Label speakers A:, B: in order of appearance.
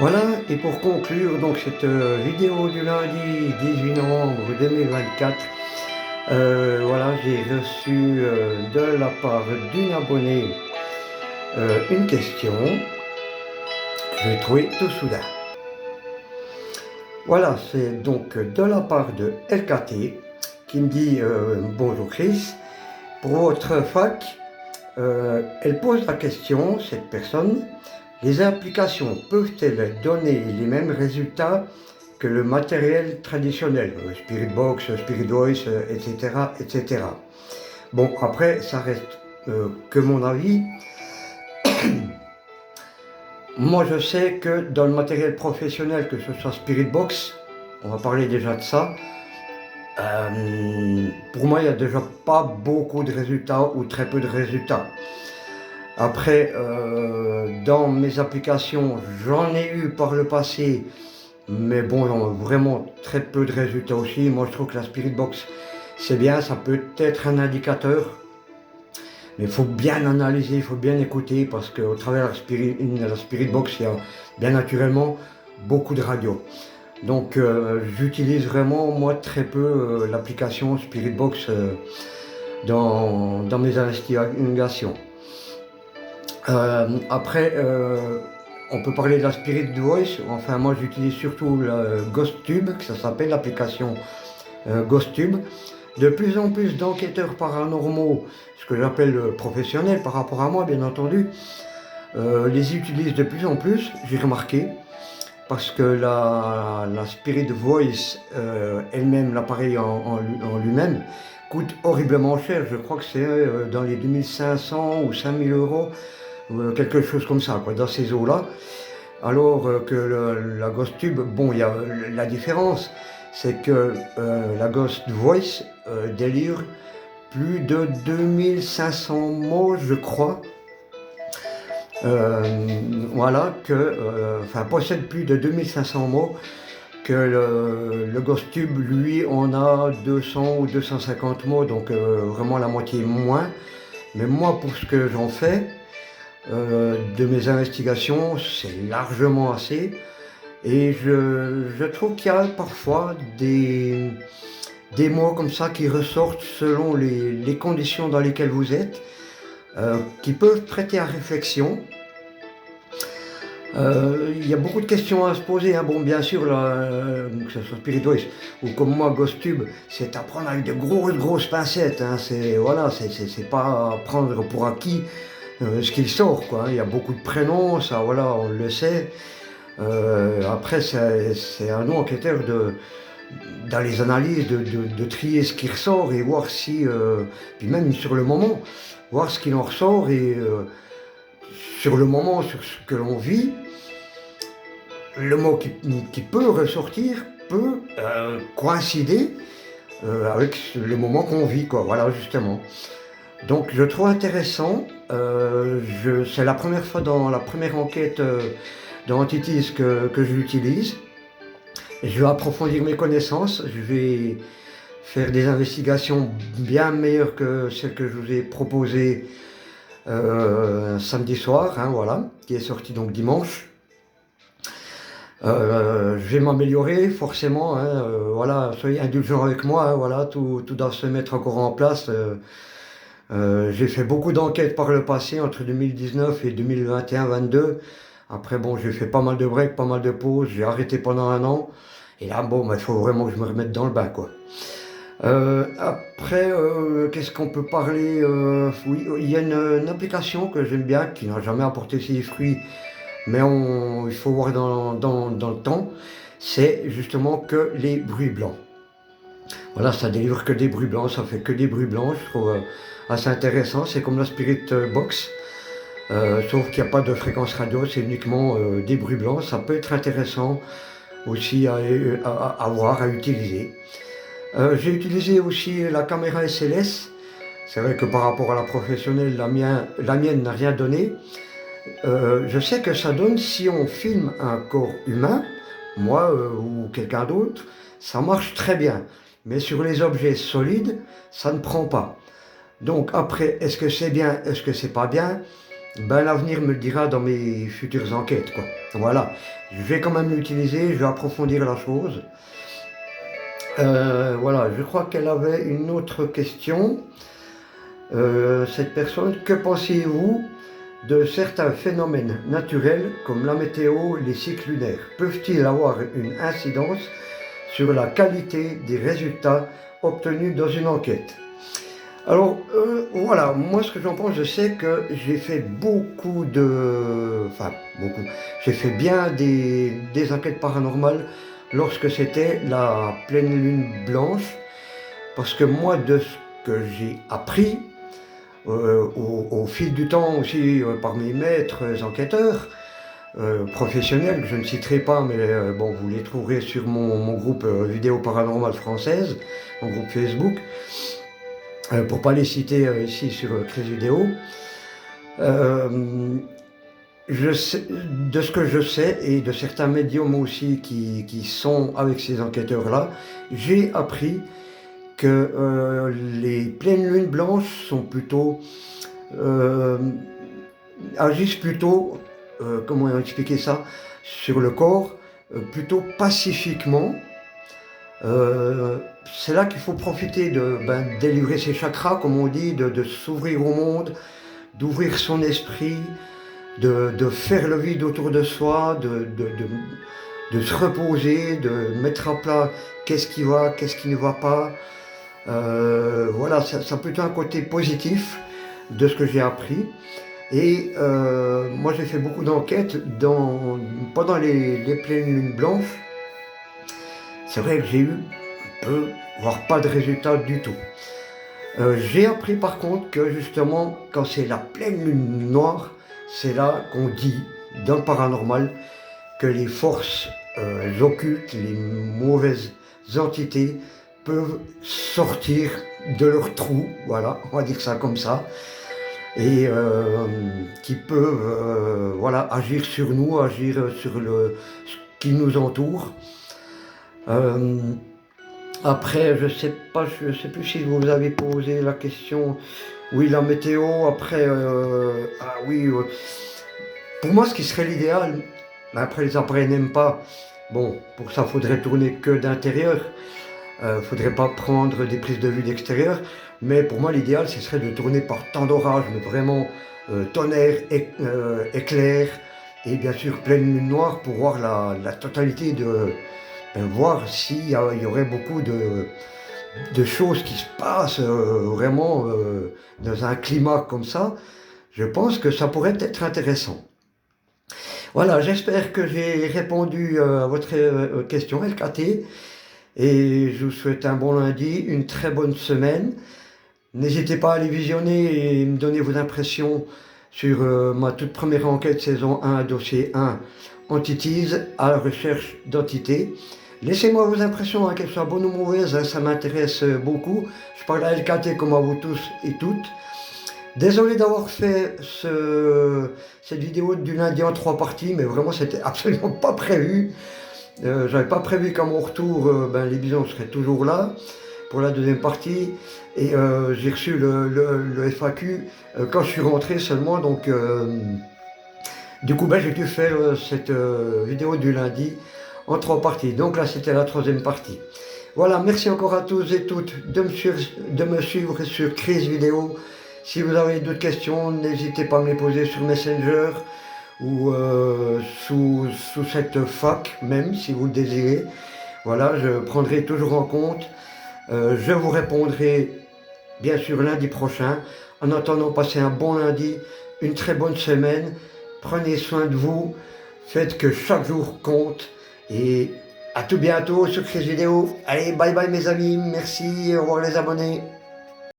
A: Voilà, et pour conclure donc cette vidéo du lundi 18 novembre 2024, voilà, j'ai reçu de la part d'une abonnée une question que j'ai trouvée tout soudain. Voilà, c'est donc de la part de LKT qui me dit bonjour Chris, pour votre fac, elle pose la question, cette personne, les applications peuvent-elles donner les mêmes résultats que le matériel traditionnel, Spiritbox, Spirit Voice, etc., etc. Bon, après, ça reste que mon avis. Moi, je sais que dans le matériel professionnel, que ce soit Spiritbox, on va parler déjà de ça, pour moi, il n'y a déjà pas beaucoup de résultats ou très peu de résultats. Après, dans mes applications, j'en ai eu par le passé, mais bon, vraiment très peu de résultats aussi. Moi, je trouve que la Spiritbox, c'est bien, ça peut être un indicateur, mais il faut bien analyser, il faut bien écouter, parce qu'au travers de la Spiritbox, il y a bien naturellement beaucoup de radios. Donc, j'utilise vraiment, moi, très peu l'application Spiritbox dans mes investigations. Après, on peut parler de la Spirit Voice. Enfin, moi, j'utilise surtout le GhostTube, que ça s'appelle l'application GhostTube. De plus en plus d'enquêteurs paranormaux, ce que j'appelle professionnels par rapport à moi, bien entendu, les utilisent de plus en plus, j'ai remarqué, parce que la Spirit Voice elle-même, l'appareil en lui-même, coûte horriblement cher. Je crois que c'est dans les 2500 ou 5000 euros, quelque chose comme ça, quoi, dans ces eaux-là. Alors que la Ghost Tube, bon, il y a la différence, c'est que la Ghost Voice délivre plus de 2500 mots, je crois. Voilà, enfin, possède plus de 2500 mots, que le Ghost Tube, lui, en a 200 ou 250 mots, donc vraiment la moitié moins. Mais moi, pour ce que j'en fais, de mes investigations, c'est largement assez. Et je trouve qu'il y a parfois des mots comme ça qui ressortent selon les conditions dans lesquelles vous êtes, qui peuvent prêter à réflexion. Il y a beaucoup de questions à se poser, hein. Bon, bien sûr, là, que ce soit Spirit Voice ou comme moi, GhostTube, c'est à prendre avec de grosses pincettes, hein. C'est pas prendre pour acquis ce qu'il sort, quoi, hein. Il y a beaucoup de prénoms, ça, voilà, on le sait. Après, c'est à nous, enquêteurs, dans les analyses, de trier ce qui ressort et voir si, puis même sur le moment, voir ce qu'il en ressort et sur le moment, sur ce que l'on vit, le mot qui peut ressortir peut coïncider avec le moment qu'on vit, quoi. Voilà, justement. Donc, je trouve intéressant. C'est la première fois dans la première enquête d'Entities que je l'utilise. Je vais approfondir mes connaissances. Je vais faire des investigations bien meilleures que celles que je vous ai proposées samedi soir, hein, voilà, qui est sorti donc dimanche. Je vais m'améliorer forcément, hein, voilà, soyez indulgents avec moi, hein, voilà, tout doit se mettre encore en place. J'ai fait beaucoup d'enquêtes par le passé entre 2019 et 2021-22. Après, bon, j'ai fait pas mal de breaks, pas mal de pauses, j'ai arrêté pendant un an. Et là, bon, il faut vraiment que je me remette dans le bain, quoi. Après, qu'est-ce qu'on peut parler? Oui, il y a une application que j'aime bien, qui n'a jamais apporté ses fruits, mais il faut voir dans le temps. C'est justement que les bruits blancs. Voilà, ça délivre que des bruits blancs, ça fait que des bruits blancs, je trouve assez intéressant. C'est comme la Spirit Box, sauf qu'il n'y a pas de fréquence radio, c'est uniquement des bruits blancs. Ça peut être intéressant aussi à voir, à utiliser. J'ai utilisé aussi la caméra SLS. C'est vrai que par rapport à la professionnelle, la mienne n'a rien donné. Je sais que ça donne si on filme un corps humain, moi ou quelqu'un d'autre, ça marche très bien. Mais sur les objets solides, ça ne prend pas. Donc après, est-ce que c'est bien, est-ce que c'est pas bien? ben l'avenir me le dira dans mes futures enquêtes, quoi. Voilà, je vais quand même l'utiliser, je vais approfondir la chose. Voilà, je crois qu'elle avait une autre question. Cette personne, que pensez-vous de certains phénomènes naturels comme la météo et les cycles lunaires? Peuvent-ils avoir une incidence sur la qualité des résultats obtenus dans une enquête? Alors voilà, moi ce que j'en pense, je sais que j'ai fait beaucoup de... Enfin, beaucoup. J'ai fait bien des enquêtes paranormales lorsque c'était la pleine lune blanche, parce que moi, de ce que j'ai appris, au fil du temps aussi par mes maîtres enquêteurs, professionnels, que je ne citerai pas, mais bon, vous les trouverez sur mon groupe Vidéo Paranormale Française, mon groupe Facebook, pour ne pas les citer ici sur Crise Vidéo. De ce que je sais, et de certains médiums aussi qui sont avec ces enquêteurs-là, j'ai appris que les pleines lunes blanches sont plutôt, agissent plutôt, comment expliquer ça, sur le corps, plutôt pacifiquement. C'est là qu'il faut profiter de délivrer ses chakras, comme on dit, de s'ouvrir au monde, d'ouvrir son esprit, de faire le vide autour de soi, de se reposer, de mettre à plat qu'est-ce qui va, qu'est-ce qui ne va pas. Voilà, ça a plutôt un côté positif de ce que j'ai appris. Et moi j'ai fait beaucoup d'enquêtes pendant les pleines lunes blanches. C'est vrai que j'ai eu peu, voire pas de résultats du tout. J'ai appris par contre que justement, quand c'est la pleine lune noire, c'est là qu'on dit, dans le paranormal, que les forces occultes, les mauvaises entités peuvent sortir de leur trou, voilà, on va dire ça comme ça, et qui peuvent voilà, agir sur nous, agir sur ce qui nous entoure. Après, je sais plus si vous avez posé la question. Oui, la météo, après, ah oui, pour moi, ce qui serait l'idéal, mais après les appareils n'aiment pas, bon, pour ça, il faudrait tourner que d'intérieur, faudrait pas prendre des prises de vue d'extérieur, mais pour moi, l'idéal, ce serait de tourner par temps d'orage, mais vraiment tonnerre, éclair, et bien sûr pleine lune noire pour voir la totalité voir s'il y aurait beaucoup de choses qui se passent vraiment dans un climat comme ça. Je pense que ça pourrait être intéressant. Voilà, j'espère que j'ai répondu à votre question LKT, et je vous souhaite un bon lundi, une très bonne semaine. N'hésitez pas à aller visionner et me donner vos impressions sur ma toute première enquête saison 1, dossier 1, Entities, à la recherche d'entités. Laissez-moi vos impressions, qu'elles soient bonnes ou mauvaises, ça m'intéresse beaucoup. Je parle à LKT comme à vous tous et toutes. Désolé d'avoir fait cette vidéo du lundi en 3 parties, mais vraiment c'était absolument pas prévu. J'avais pas prévu qu'à mon retour, les bisons seraient toujours là pour la deuxième partie. Et j'ai reçu le FAQ quand je suis rentré seulement, donc du coup j'ai dû faire cette vidéo du lundi en 3 parties. Donc là c'était la 3e partie. Voilà, merci encore à tous et toutes de me suivre sur Crise Vidéo. Si vous avez d'autres questions, n'hésitez pas à me les poser sur Messenger ou sous cette fac même, si vous le désirez. Voilà, je prendrai toujours en compte. Je vous répondrai bien sûr lundi prochain. En attendant, passez un bon lundi, une très bonne semaine. Prenez soin de vous, faites que chaque jour compte. Et à tout bientôt sur Crise Vidéo. Allez, bye bye mes amis, merci, au revoir les abonnés.